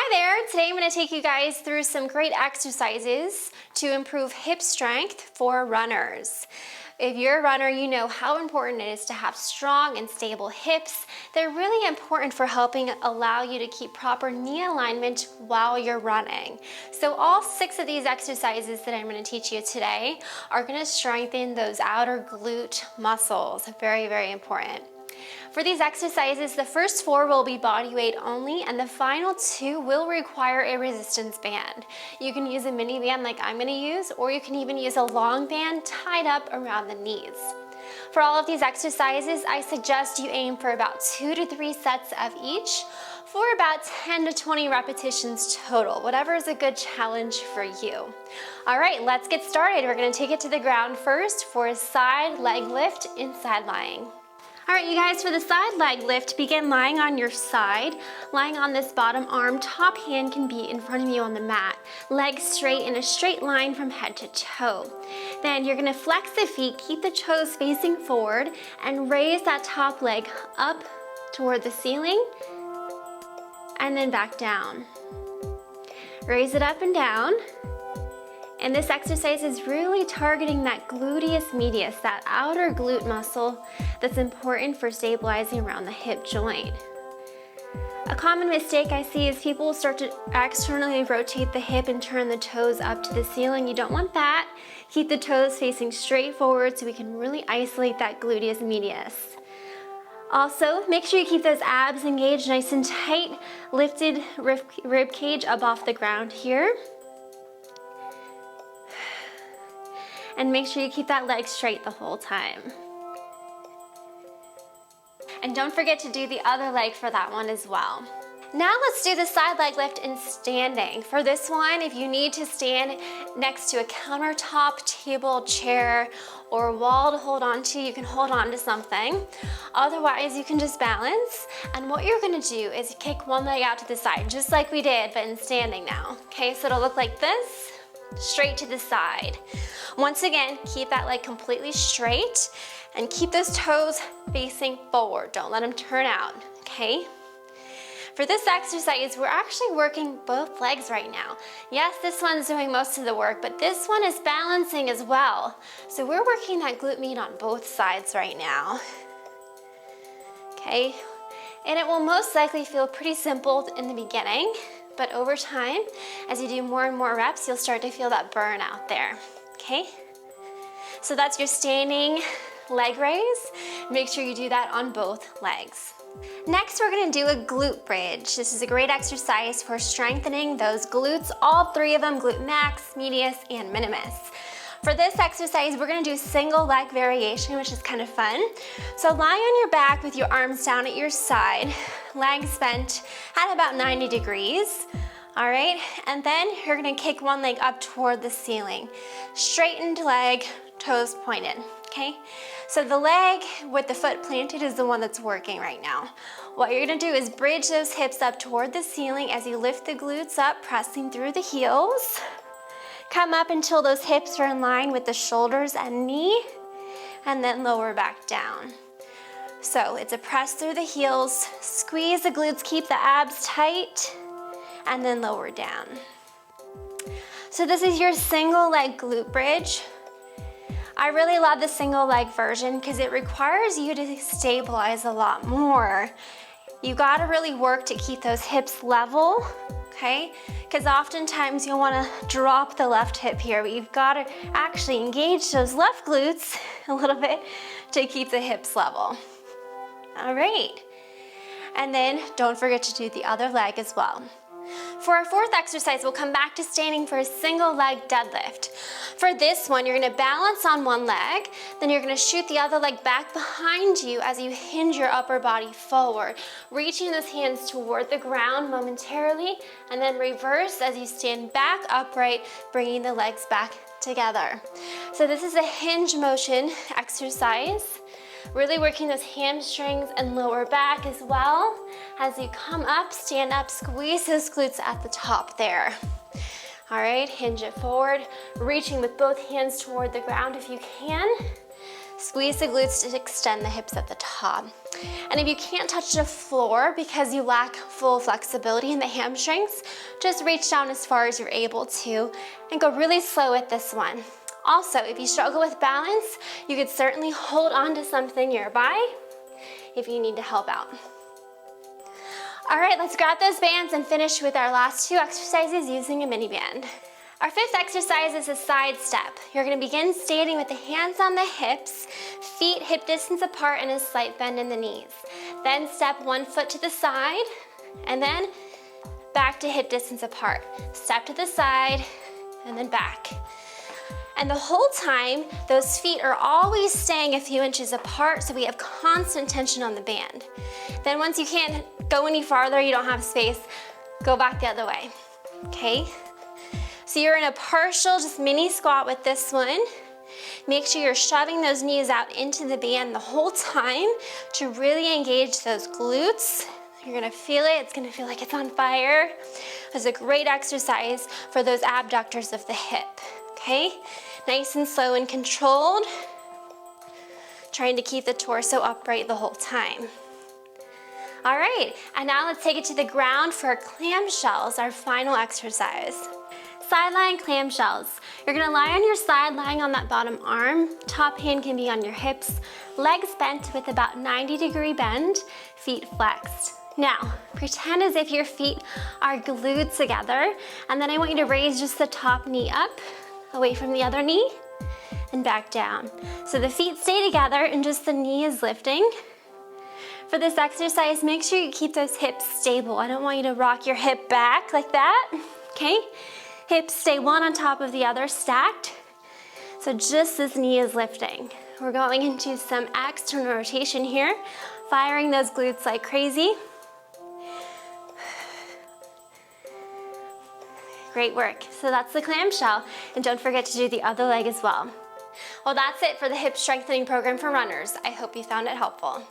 Hi there, today I'm going to take you guys through some great exercises to improve hip strength for runners. If you're a runner, you know how important it is to have strong and stable hips. They're really important for helping allow you to keep proper knee alignment while you're running. So all 6 of these exercises that I'm going to teach you today are going to strengthen those outer glute muscles. Very, very important. For these exercises, the first 4 will be body weight only, and the final 2 will require a resistance band. You can use a mini band like I'm going to use, or you can even use a long band tied up around the knees. For all of these exercises, I suggest you aim for about 2 to 3 sets of each for about 10 to 20 repetitions total, whatever is a good challenge for you. All right, let's get started. We're going to take it to the ground first for a side leg lift in side lying. All right, you guys, for the side leg lift, begin lying on your side, lying on this bottom arm. Top hand can be in front of you on the mat. Legs straight in a straight line from head to toe. Then you're gonna flex the feet, keep the toes facing forward, and raise that top leg up toward the ceiling, and then back down. Raise it up and down. And this exercise is really targeting that gluteus medius, that outer glute muscle that's important for stabilizing around the hip joint. A common mistake I see is people start to externally rotate the hip and turn the toes up to the ceiling. You don't want that. Keep the toes facing straight forward so we can really isolate that gluteus medius. Also, make sure you keep those abs engaged nice and tight, lifted rib cage up off the ground here. And make sure you keep that leg straight the whole time. And don't forget to do the other leg for that one as well. Now let's do the side leg lift in standing. For this one, if you need to stand next to a countertop, table, chair, or wall to hold on to, you can hold on to something. Otherwise, you can just balance. And what you're gonna do is kick one leg out to the side, just like we did, but in standing now. Okay, so it'll look like this, straight to the side. Once again, keep that leg completely straight and keep those toes facing forward. Don't let them turn out, okay? For this exercise, we're actually working both legs right now. Yes, this one's doing most of the work, but this one is balancing as well. So we're working that glute med on both sides right now, okay? And it will most likely feel pretty simple in the beginning, but over time, as you do more and more reps, you'll start to feel that burnout there, okay? So that's your standing leg raise. Make sure you do that on both legs. Next, we're gonna do a glute bridge. This is a great exercise for strengthening those glutes, all 3 of them, glute max, medius, and minimus. For this exercise, we're gonna do single leg variation, which is kind of fun. So lie on your back with your arms down at your side, legs bent at about 90 degrees. All right, and then you're gonna kick one leg up toward the ceiling. Straightened leg, toes pointed, okay? So the leg with the foot planted is the one that's working right now. What you're gonna do is bridge those hips up toward the ceiling as you lift the glutes up, pressing through the heels. Come up until those hips are in line with the shoulders and knee, and then lower back down. So it's a press through the heels, squeeze the glutes, keep the abs tight, and then lower down. So this is your single leg glute bridge. I really love the single leg version because it requires you to stabilize a lot more. You gotta really work to keep those hips level, okay? Because oftentimes you'll wanna drop the left hip here, but you've gotta actually engage those left glutes a little bit to keep the hips level. All right. And then don't forget to do the other leg as well. For our 4th exercise, we'll come back to standing for a single leg deadlift. For this one, you're gonna balance on one leg, then you're gonna shoot the other leg back behind you as you hinge your upper body forward, reaching those hands toward the ground momentarily, and then reverse as you stand back upright, bringing the legs back together. So this is a hinge motion exercise. Really working those hamstrings and lower back as well. As you come up, stand up, squeeze those glutes at the top there. All right, hinge it forward, reaching with both hands toward the ground if you can. Squeeze the glutes to extend the hips at the top. And if you can't touch the floor because you lack full flexibility in the hamstrings, just reach down as far as you're able to and go really slow with this one. Also, if you struggle with balance, you could certainly hold on to something nearby if you need to help out. All right, let's grab those bands and finish with our last 2 exercises using a mini band. Our 5th exercise is a side step. You're gonna begin standing with the hands on the hips, feet hip distance apart and a slight bend in the knees. Then step 1 foot to the side, and then back to hip distance apart. Step to the side, and then back. And the whole time, those feet are always staying a few inches apart, so we have constant tension on the band. Then once you can't go any farther, you don't have space, go back the other way, okay? So you're in a partial, just mini squat with this one. Make sure you're shoving those knees out into the band the whole time to really engage those glutes. You're gonna feel it, it's gonna feel like it's on fire. It's a great exercise for those abductors of the hip, okay? Nice and slow and controlled. Trying to keep the torso upright the whole time. All right, and now let's take it to the ground for our clam shells, our final exercise. Sideline clam shells. You're gonna lie on your side, lying on that bottom arm. Top hand can be on your hips. Legs bent with about 90-degree bend, feet flexed. Now, pretend as if your feet are glued together, and then I want you to raise just the top knee up, away from the other knee, and back down. So the feet stay together and just the knee is lifting. For this exercise, make sure you keep those hips stable. I don't want you to rock your hip back like that, okay? Hips stay one on top of the other, stacked. So just this knee is lifting. We're going into some external rotation here, firing those glutes like crazy. Great work. So that's the clamshell, and don't forget to do the other leg as well. Well, that's it for the hip strengthening program for runners. I hope you found it helpful.